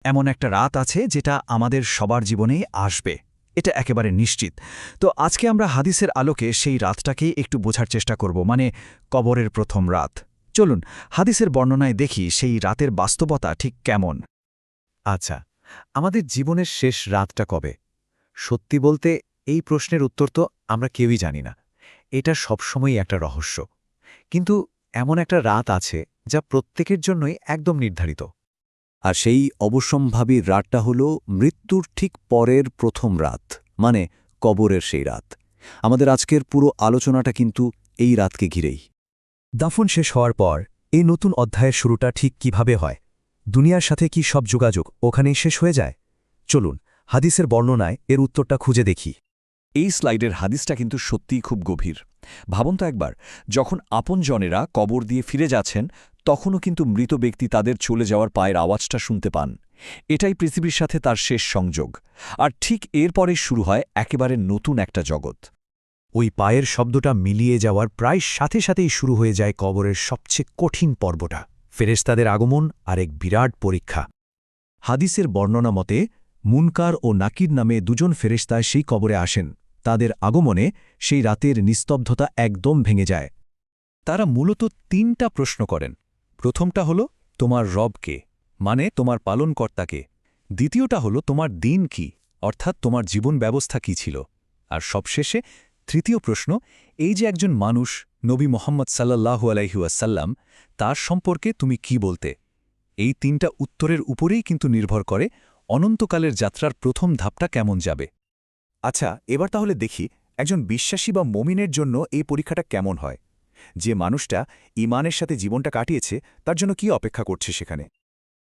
এমন একটা রাত আছে যেটা আমাদের সবার জীবনেই আসবে, এটা একেবারে নিশ্চিত। তো আজকে আমরা হাদিসের আলোকে সেই রাতটাকেই একটু বোঝার চেষ্টা করব, মানে কবরের প্রথম রাত। চলুন হাদিসের বর্ণনায় দেখি সেই রাতের বাস্তবতা ঠিক কেমন। আচ্ছা, আমাদের জীবনের শেষ রাতটা কবে? সত্যি বলতে এই প্রশ্নের উত্তর তো আমরা কেউই জানি না। এটা সবসময়ই একটা রহস্য। কিন্তু এমন একটা রাত আছে যা প্রত্যেকের জন্যই একদম নির্ধারিত। আর সেই অবশ্যম্ভাবী রাতটা হল মৃত্যুর ঠিক পরের প্রথম রাত, মানে কবরের সেই রাত। আমাদের আজকের পুরো আলোচনাটা কিন্তু এই রাতকে ঘিরেই। দাফন শেষ হওয়ার পর এই নতুন অধ্যায়ের শুরুটা ঠিক কিভাবে হয়? দুনিয়ার সাথে কি সব যোগাযোগ ওখানেই শেষ হয়ে যায়? চলুন হাদিসের বর্ণনায় এর উত্তরটা খুঁজে দেখি। এই স্লাইডের হাদিসটা কিন্তু সত্যিই খুব গভীর। ভাবুন তো একবার, যখন আপনজনেরা কবর দিয়ে ফিরে যাচ্ছেন, তখনও কিন্তু মৃত ব্যক্তি তাদের চলে যাওয়ার পায়ের আওয়াজটা শুনতে পান। এটাই পৃথিবীর সাথে তার শেষ সংযোগ। আর ঠিক এরপরেই শুরু হয় একেবারে নতুন একটা জগৎ। ওই পায়ের শব্দটা মিলিয়ে যাওয়ার প্রায় সাথে সাথেই শুরু হয়ে যায় কবরের সবচেয়ে কঠিন পর্বটা, ফেরেশতাদের আগমন আর এক বিরাট পরীক্ষা। হাদিসের বর্ণনা মতে মুনকার ও নাকির নামে দুজন ফেরেশতা সেই কবরে আসেন। তাদের আগমনে সেই রাতের নিস্তব্ধতা একদম ভেঙে যায়। তারা মূলত ৩টা প্রশ্ন করেন। প্রথমটা হল, তোমার রব কে, মানে তোমার পালনকর্তাকে। দ্বিতীয়টা হল, তোমার দিন কি, অর্থাৎ তোমার জীবন ব্যবস্থা কি ছিল। আর সবশেষে তৃতীয় প্রশ্ন, এই যে একজন মানুষ, নবী মোহাম্মদ সাল্লাল্লাহু আলাইহি ওয়াসাল্লাম, তার সম্পর্কে তুমি কি বলতে? এই ৩টা উত্তরের উপরেই কিন্তু নির্ভর করে অনন্তকালের যাত্রার প্রথম ধাপটা কেমন যাবে। আচ্ছা, এবার তাহলে দেখি একজন বিশ্বাসী বা মমিনের জন্য এই পরীক্ষাটা কেমন হয়। যে মানুষটা ঈমানের সাথে জীবনটা কাটিয়েছে, তার জন্য কি অপেক্ষা করছে সেখানে?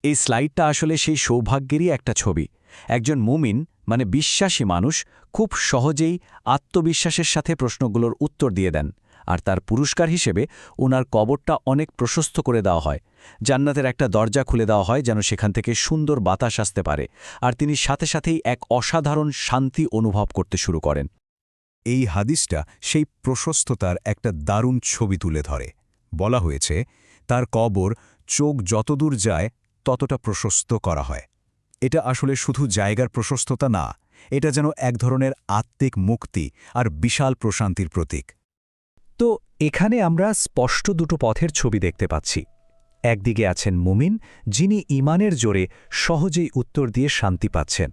এই স্লাইডটা আসলে সেই সৌভাগ্যেরই একটা ছবি। একজন মুমিন, মানে বিশ্বাসী মানুষ, খুব সহজেই আত্মবিশ্বাসের সাথে প্রশ্নগুলোর উত্তর দিয়ে দেন। আর তার পুরস্কার হিসেবে ওনার কবরটা অনেক প্রশস্ত করে দেওয়া হয়। জান্নাতের একটা দরজা খুলে দেওয়া হয় যেন সেখান থেকে সুন্দর বাতাস আসতে পারে। আর তিনি সাথে সাথেই এক অসাধারণ শান্তি অনুভব করতে শুরু করেন। এই হাদিসটা সেই প্রশস্ততার একটা দারুণ ছবি তুলে ধরে। বলা হয়েছে তার কবর চোখ যতদূর যায় ততটা প্রশস্ত করা হয়। এটা আসলে শুধু জায়গার প্রশস্ততা না, এটা যেন এক ধরনের আত্মিক মুক্তি আর বিশাল প্রশান্তির প্রতীক। তো এখানে আমরা স্পষ্ট দুটো পথের ছবি দেখতে পাচ্ছি। একদিকে আছেন মুমিন, যিনি ঈমানের জোরে সহজেই উত্তর দিয়ে শান্তি পাচ্ছেন।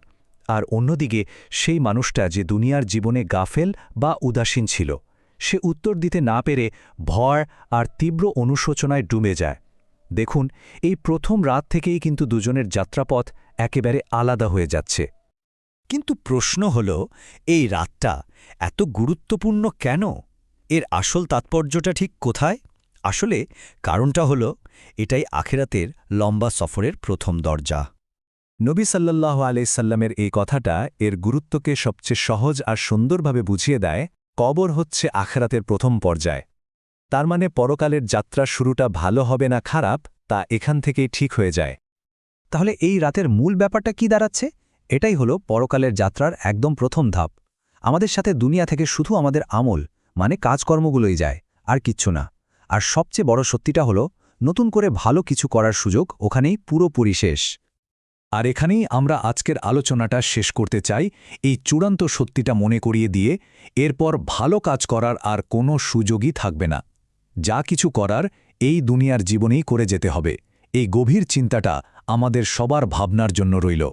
আর অন্যদিকে সেই মানুষটা যে দুনিয়ার জীবনে গাফেল বা উদাসীন ছিল, সে উত্তর দিতে না পেরে ভয় আর তীব্র অনুশোচনায় ডুবে যায়। দেখুন, এই প্রথম রাত থেকেই কিন্তু দুজনের যাত্রাপথ একেবারে আলাদা হয়ে যাচ্ছে। কিন্তু প্রশ্ন হল, এই রাতটা এত গুরুত্বপূর্ণ কেন? এর আসল তাৎপর্যটা ঠিক কোথায়? আসলে কারণটা হল, এটাই আখিরাতের লম্বা সফরের প্রথম দরজা। নবী সাল্লাল্লাহু আলাইহি সাল্লামের এই কথাটা এর গুরুত্বকে সবচেয়ে সহজ আর সুন্দরভাবে বুঝিয়ে দেয়। কবর হচ্ছে আখিরাতের প্রথম পর্যায়। তার মানে পরকালের যাত্রার শুরুটা ভালো হবে না খারাপ, তা এখান থেকেই ঠিক হয়ে যায়। তাহলে এই রাতের মূল ব্যাপারটা কি দাঁড়াচ্ছে? এটাই হলো পরকালের যাত্রার একদম প্রথম ধাপ। আমাদের সাথে দুনিয়া থেকে শুধু আমাদের আমল, মানে কাজকর্মগুলোই যায়, আর কিচ্ছু না। আর সবচেয়ে বড় সত্যিটা হলো, নতুন করে ভালো কিছু করার সুযোগ ওখানেই পুরোপুরি শেষ। আর এখানেই আমরা আজকের আলোচনাটা শেষ করতে চাই, এই চূড়ান্ত সত্যিটা মনে করিয়ে দিয়ে। এরপর ভালো কাজ করার আর কোনো সুযোগই থাকবে না। যা কিছু করার এই দুনিয়ার জীবনেই করে যেতে হবে। এই গভীর চিন্তাটা আমাদের সবার ভাবনার জন্য রইল।